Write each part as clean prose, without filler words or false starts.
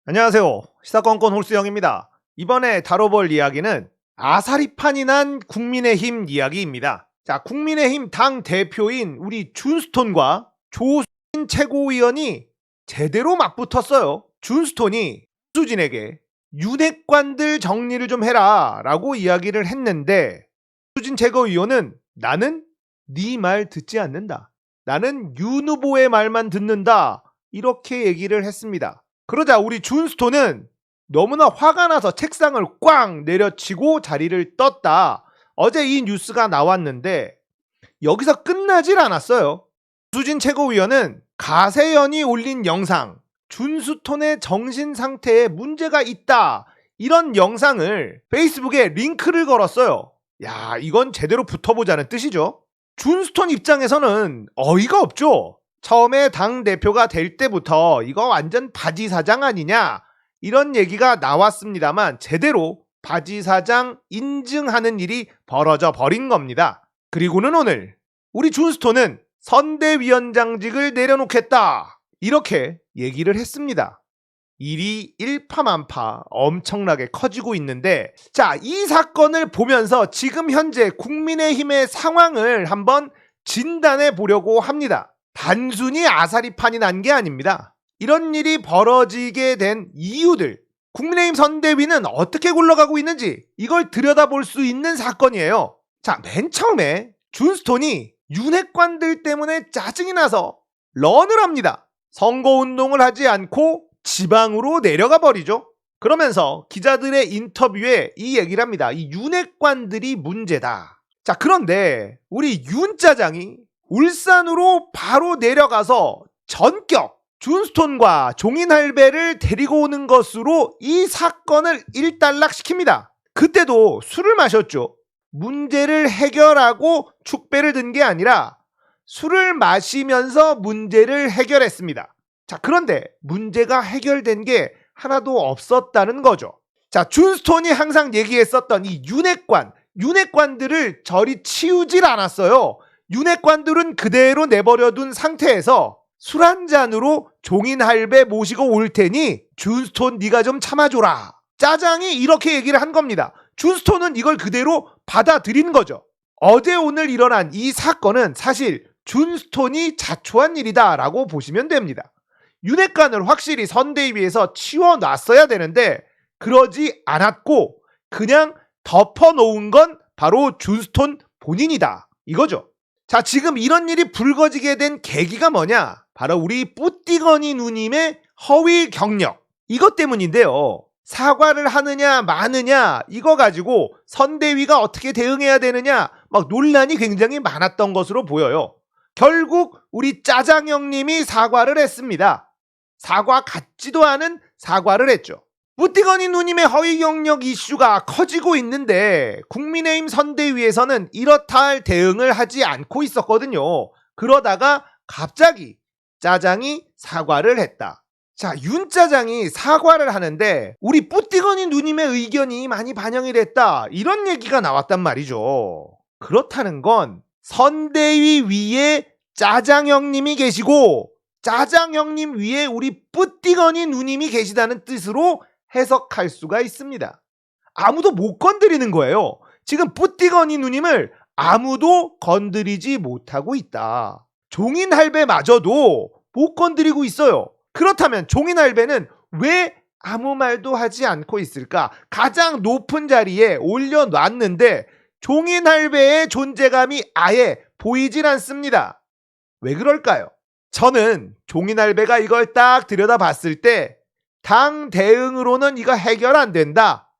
안녕하세요. 시사건건 홀수영입니다. 이번에 다뤄볼 이야기는 아사리판이 난 국민의힘 이야기입니다. 자, 국민의힘 당 대표인 우리 준스톤과 조수진 최고위원이 제대로 맞붙었어요. 준스톤이 조수진에게 윤핵관들 정리를 좀 해라 라고 이야기를 했는데, 조수진 최고위원은 나는 네 말 듣지 않는다. 나는 윤 후보의 말만 듣는다. 이렇게 얘기를 했습니다. 그러자 우리 준스톤은 너무나 화가 나서 책상을 꽝 내려치고 자리를 떴다. 어제 이 뉴스가 나왔는데 여기서 끝나질 않았어요. 조수진 최고위원은 가세연이 올린 영상, 준스톤의 정신 상태에 문제가 있다, 이런 영상을 페이스북에 링크를 걸었어요. 야, 이건 제대로 붙어보자는 뜻이죠. 준스톤 입장에서는 어이가 없죠. 처음에 당대표가 될 때부터 이거 완전 바지사장 아니냐, 이런 얘기가 나왔습니다만 제대로 바지사장 인증하는 일이 벌어져 버린 겁니다. 그리고는 오늘 우리 준스톤은 선대위원장직을 내려놓겠다, 이렇게 얘기를 했습니다. 일이 일파만파 엄청나게 커지고 있는데, 자, 이 사건을 보면서 지금 현재 국민의힘의 상황을 한번 진단해 보려고 합니다. 단순히 아사리판이 난 게 아닙니다. 이런 일이 벌어지게 된 이유들, 국민의힘 선대위는 어떻게 굴러가고 있는지 이걸 들여다볼 수 있는 사건이에요. 자, 맨 처음에 준스톤이 윤핵관들 때문에 짜증이 나서 런을 합니다. 선거운동을 하지 않고 지방으로 내려가 버리죠. 그러면서 기자들의 인터뷰에 이 얘기를 합니다. 이 윤핵관들이 문제다. 자, 그런데 우리 윤 짜장이 울산으로 바로 내려가서 전격 준스톤과 종인할배를 데리고 오는 것으로 이 사건을 일단락시킵니다. 그때도 술을 마셨죠. 문제를 해결하고 축배를 든 게 아니라 술을 마시면서 문제를 해결했습니다. 자, 그런데 문제가 해결된 게 하나도 없었다는 거죠. 자, 준스톤이 항상 얘기했었던 이 윤핵관들을 저리 치우질 않았어요. 윤핵관들은 그대로 내버려둔 상태에서 술 한 잔으로 종인할배 모시고 올 테니 준스톤 네가 좀 참아줘라. 짜장이 이렇게 얘기를 한 겁니다. 준스톤은 이걸 그대로 받아들인 거죠. 어제 오늘 일어난 이 사건은 사실 준스톤이 자초한 일이다라고 보시면 됩니다. 윤핵관을 확실히 선대위에서 치워놨어야 되는데 그러지 않았고 그냥 덮어놓은 건 바로 준스톤 본인이다, 이거죠. 자, 지금 이런 일이 불거지게 된 계기가 뭐냐? 바로 우리 뿌띠거니 누님의 허위 경력, 이것 때문인데요. 사과를 하느냐 마느냐 이거 가지고 선대위가 어떻게 대응해야 되느냐 막 논란이 굉장히 많았던 것으로 보여요. 결국 우리 짜장 형님이 사과를 했습니다. 사과 같지도 않은 사과를 했죠. 뿌띠거니 누님의 허위 경력 이슈가 커지고 있는데 국민의힘 선대위에서는 이렇다 할 대응을 하지 않고 있었거든요. 그러다가 갑자기 짜장이 사과를 했다. 자, 윤 짜장이 사과를 하는데 우리 뿌띠거니 누님의 의견이 많이 반영이 됐다, 이런 얘기가 나왔단 말이죠. 그렇다는 건 선대위 위에 짜장 형님이 계시고 짜장 형님 위에 우리 뿌띠거니 누님이 계시다는 뜻으로 해석할 수가 있습니다. 아무도 못 건드리는 거예요. 지금 뿌띠거니 누님을 아무도 건드리지 못하고 있다. 종인할배마저도 못 건드리고 있어요. 그렇다면 종인할배는 왜 아무 말도 하지 않고 있을까? 가장 높은 자리에 올려놨는데 종인할배의 존재감이 아예 보이질 않습니다. 왜 그럴까요? 저는 종인할배가 이걸 딱 들여다봤을 때 당 대응으로는 이거 해결 안 된다,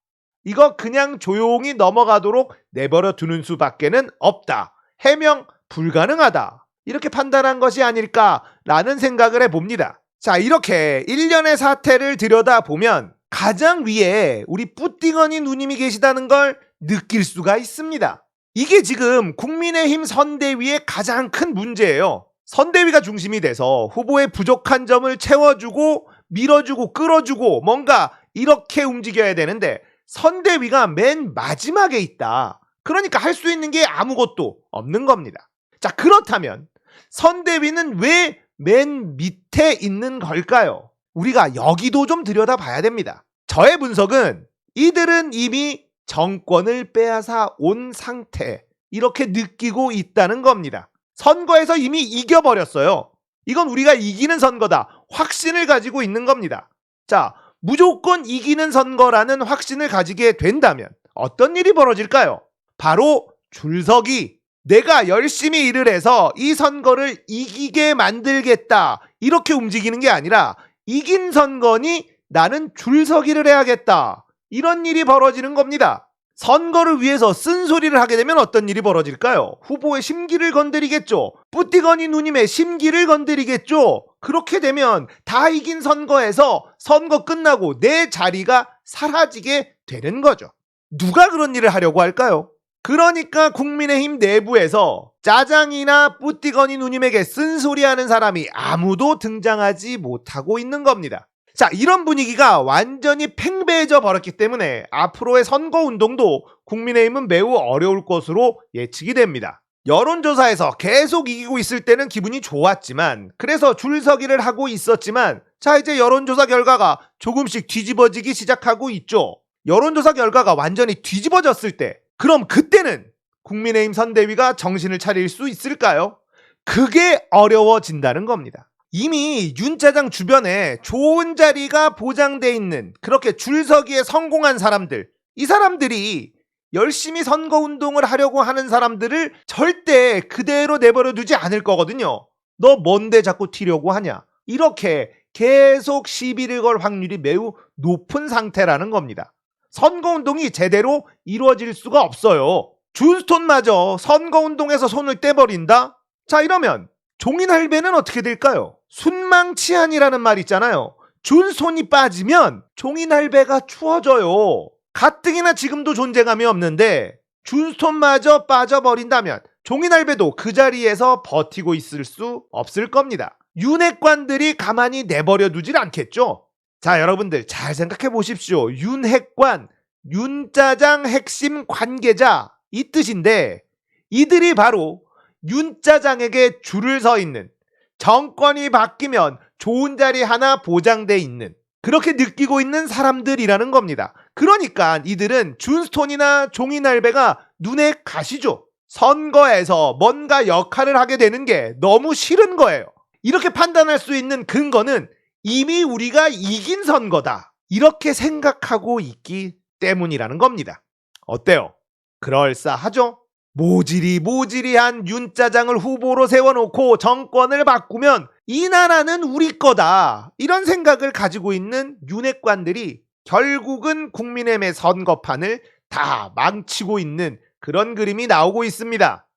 이거 그냥 조용히 넘어가도록 내버려 두는 수밖에는 없다, 해명 불가능하다, 이렇게 판단한 것이 아닐까라는 생각을 해봅니다. 자, 이렇게 일련의 사태를 들여다보면 가장 위에 우리 뿌띠거니 누님이 계시다는 걸 느낄 수가 있습니다. 이게 지금 국민의힘 선대위의 가장 큰 문제예요. 선대위가 중심이 돼서 후보의 부족한 점을 채워주고 밀어주고 끌어주고 뭔가 이렇게 움직여야 되는데 선대위가 맨 마지막에 있다. 그러니까 할 수 있는 게 아무것도 없는 겁니다. 자, 그렇다면 선대위는 왜 맨 밑에 있는 걸까요? 우리가 여기도 좀 들여다봐야 됩니다. 저의 분석은 이들은 이미 정권을 빼앗아 온 상태, 이렇게 느끼고 있다는 겁니다. 선거에서 이미 이겨버렸어요. 이건 우리가 이기는 선거다, 확신을 가지고 있는 겁니다. 자, 무조건 이기는 선거라는 확신을 가지게 된다면 어떤 일이 벌어질까요? 바로 줄서기. 내가 열심히 일을 해서 이 선거를 이기게 만들겠다, 이렇게 움직이는 게 아니라 이긴 선거니 나는 줄서기를 해야겠다, 이런 일이 벌어지는 겁니다. 선거를 위해서 쓴소리를 하게 되면 어떤 일이 벌어질까요? 후보의 심기를 건드리겠죠. 뿌띠거니 누님의 심기를 건드리겠죠. 그렇게 되면 다 이긴 선거에서 선거 끝나고 내 자리가 사라지게 되는 거죠. 누가 그런 일을 하려고 할까요? 그러니까 국민의힘 내부에서 짜장이나 뿌띠거니 누님에게 쓴소리하는 사람이 아무도 등장하지 못하고 있는 겁니다. 자, 이런 분위기가 완전히 팽배해져 버렸기 때문에 앞으로의 선거운동도 국민의힘은 매우 어려울 것으로 예측이 됩니다. 여론조사에서 계속 이기고 있을 때는 기분이 좋았지만, 그래서 줄서기를 하고 있었지만, 자, 이제 여론조사 결과가 조금씩 뒤집어지기 시작하고 있죠. 여론조사 결과가 완전히 뒤집어졌을 때, 그럼 그때는 국민의힘 선대위가 정신을 차릴 수 있을까요? 그게 어려워진다는 겁니다. 이미 윤짜장 주변에 좋은 자리가 보장돼 있는, 그렇게 줄서기에 성공한 사람들, 이 사람들이 열심히 선거운동을 하려고 하는 사람들을 절대 그대로 내버려 두지 않을 거거든요. 너 뭔데 자꾸 튀려고 하냐, 이렇게 계속 시비를 걸 확률이 매우 높은 상태라는 겁니다. 선거운동이 제대로 이루어질 수가 없어요. 준스톤마저 선거운동에서 손을 떼버린다? 자, 이러면 종인할배는 어떻게 될까요? 순망치한이라는 말 있잖아요. 준손이 빠지면 종인할배가 추워져요. 가뜩이나 지금도 존재감이 없는데 준스톤마저 빠져버린다면 종인할배도 그 자리에서 버티고 있을 수 없을 겁니다. 윤핵관들이 가만히 내버려 두질 않겠죠. 자, 여러분들 잘 생각해 보십시오. 윤핵관, 윤짜장 핵심 관계자, 이 뜻인데 이들이 바로 윤짜장에게 줄을 서 있는, 정권이 바뀌면 좋은 자리 하나 보장돼 있는, 그렇게 느끼고 있는 사람들이라는 겁니다. 그러니까 이들은 준스톤이나 종인할배가 눈에 가시죠. 선거에서 뭔가 역할을 하게 되는 게 너무 싫은 거예요. 이렇게 판단할 수 있는 근거는 이미 우리가 이긴 선거다, 이렇게 생각하고 있기 때문이라는 겁니다. 어때요? 그럴싸하죠? 모지리한 윤짜장을 후보로 세워놓고 정권을 바꾸면 이 나라는 우리 거다, 이런 생각을 가지고 있는 윤핵관들이 결국은 국민의힘의 선거판을 다 망치고 있는 그런 그림이 나오고 있습니다.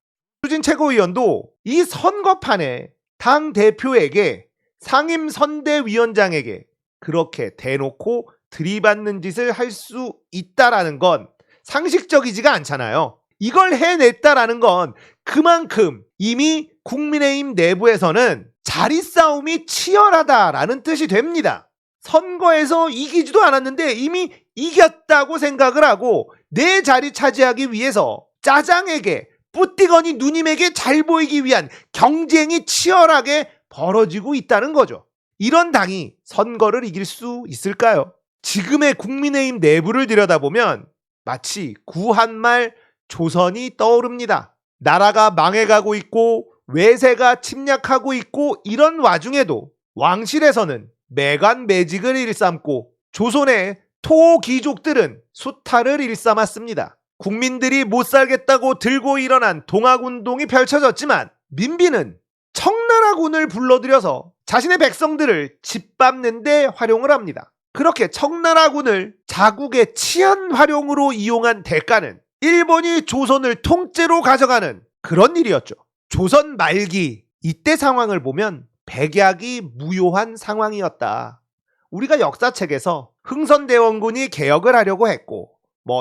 추진 최고위원도 이 선거판에 당대표에게, 상임선대위원장에게 그렇게 대놓고 들이받는 짓을 할 수 있다라는 건 상식적이지가 않잖아요. 이걸 해냈다라는 건 그만큼 이미 국민의힘 내부에서는 자리 싸움이 치열하다라는 뜻이 됩니다. 선거에서 이기지도 않았는데 이미 이겼다고 생각을 하고 내 자리 차지하기 위해서 짜장에게, 뿌띠거니 누님에게 잘 보이기 위한 경쟁이 치열하게 벌어지고 있다는 거죠. 이런 당이 선거를 이길 수 있을까요? 지금의 국민의힘 내부를 들여다보면 마치 구한말 조선이 떠오릅니다. 나라가 망해가고 있고 외세가 침략하고 있고, 이런 와중에도 왕실에서는 매관매직을 일삼고 조선의 토귀족들은 수탈을 일삼았습니다. 국민들이 못 살겠다고 들고 일어난 동학운동이 펼쳐졌지만 민비는 청나라군을 불러들여서 자신의 백성들을 짓밟는 데 활용을 합니다. 그렇게 청나라군을 자국의 치안 활용으로 이용한 대가는 일본이 조선을 통째로 가져가는 그런 일이었죠. 조선 말기, 이때 상황을 보면 백약이 무효한 상황이었다. 우리가 역사책에서 흥선대원군이 개혁을 하려고 했고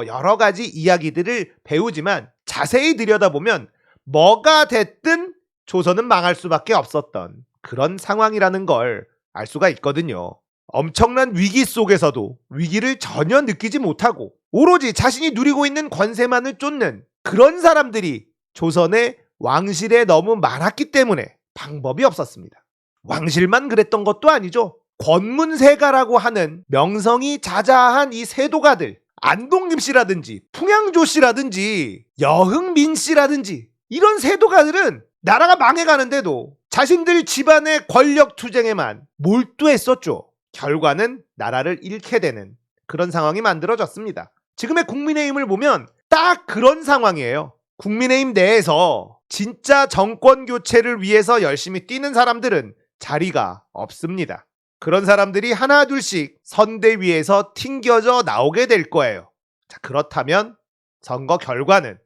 여러 가지 이야기들을 배우지만 자세히 들여다보면 뭐가 됐든 조선은 망할 수밖에 없었던 그런 상황이라는 걸 알 수가 있거든요. 엄청난 위기 속에서도 위기를 전혀 느끼지 못하고 오로지 자신이 누리고 있는 권세만을 쫓는 그런 사람들이 조선의 왕실에 너무 많았기 때문에 방법이 없었습니다. 왕실만 그랬던 것도 아니죠. 권문세가라고 하는 명성이 자자한 이 세도가들, 안동김 씨라든지 풍양조 씨라든지 여흥민 씨라든지 이런 세도가들은 나라가 망해가는데도 자신들 집안의 권력 투쟁에만 몰두했었죠. 결과는 나라를 잃게 되는 그런 상황이 만들어졌습니다. 지금의 국민의힘을 보면 딱 그런 상황이에요. 국민의힘 내에서 진짜 정권 교체를 위해서 열심히 뛰는 사람들은 자리가 없습니다. 그런 사람들이 하나둘씩 선대위에서 튕겨져 나오게 될 거예요. 자, 그렇다면 선거 결과는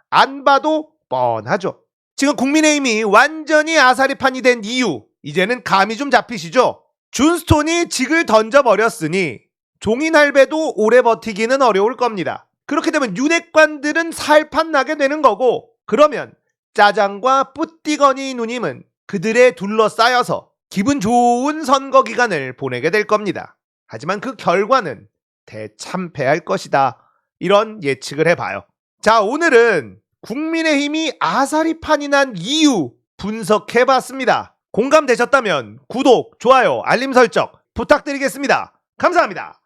안 봐도 뻔하죠. 지금 국민의힘이 완전히 아사리판이 된 이유, 이제는 감이 좀 잡히시죠? 준스톤이 직을 던져버렸으니 종이날배도 오래 버티기는 어려울 겁니다. 그렇게 되면 윤핵관들은 살판 나게 되는 거고, 그러면 짜장과 뿌띠거니 누님은 그들에 둘러싸여서 기분 좋은 선거 기간을 보내게 될 겁니다. 하지만 그 결과는 대참패할 것이다. 이런 예측을 해봐요. 자, 오늘은 국민의힘이 아사리판이 난 이유 분석해봤습니다. 공감되셨다면 구독, 좋아요, 알림 설정 부탁드리겠습니다. 감사합니다.